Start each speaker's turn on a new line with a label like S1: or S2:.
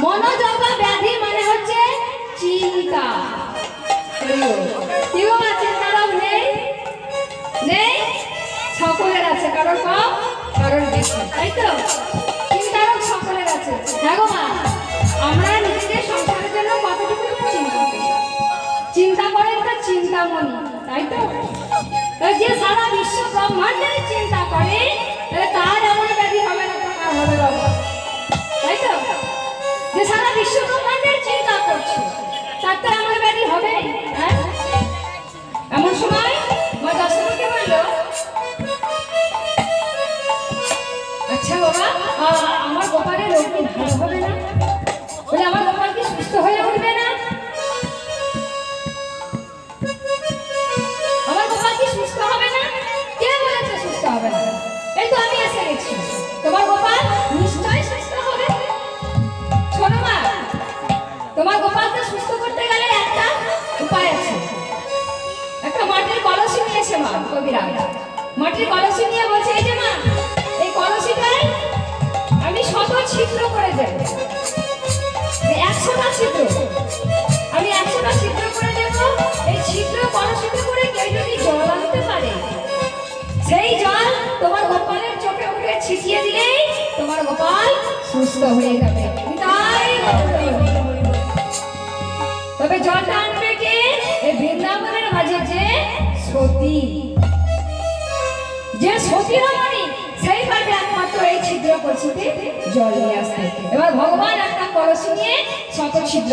S1: মনোজবা ব্যাধি মানে হচ্ছে চিন্তা। কি গো চিন্তারও নেই নেই, সকলের আছে, কারোর কম কারোর বেশি, তাই তো? চিন্তারও সকলের আছে। হ্যাঁ গো মা, আমরা নিজেদের সংসারের জন্য কতটুকু চিন্তা করি, চিন্তা করেন তো চিন্তামণি, তাই তো? যে সারা বিশ্ব ব্রহ্মাণ্ডের চিন্তা করে তার এমন ব্যাধি হবে না, তার হবে বাবা, তাই তো? যে সারা বিশ্ব ব্রহ্মাণ্ডের চিন্তা করছে তার তো এমন ব্যাধি হবে। হ্যাঁ, এমন সময় মা যশোদাকে বলল, আচ্ছা বাবা, আমার গোপালের রোগ কি ভালো হবে না? বলে আমার গোপাল কি সুস্থ হয়ে উঠবে না? আমার গোপাল কি সুস্থ হবে না? কে বলেছে সুস্থ হবে না? এই তো আমি এসে গেছি, তোমার গোপাল নিশ্চয়ই সুস্থ হবে। শোনো মা, তোমার গোপালকে সুস্থ করতে গেলে একটা উপায় আছে। একটা মাটির কলসি নিয়েছে মা কবিরা, মাটির কলসি নিয়ে বলছে, এই যে মা, এই কলসিটায় আমি 100 ছিদ্র করে দেব, 100টা ছিদ্র, আমি 100টা ছিদ্র করে দেব। এই ছিদ্র কলসিতে করে কেউ যদি জল আনতে পারে, সেই জল তোমার গোপালের চোখে মুখে ছিটিয়ে দিলেই তোমার গোপাল সুস্থ হয়ে যাবে। তাই তবে জলটা আনবে কে? এই বৃন্দাবনের মাঝে যে সতী, যে সতী রমণী, সেই পারবে একমাত্র এই ছিদ্র কলসিতে জল নিয়ে আসতে। এবার ভগবান একটা কলসি নিয়ে 100 ছিদ্র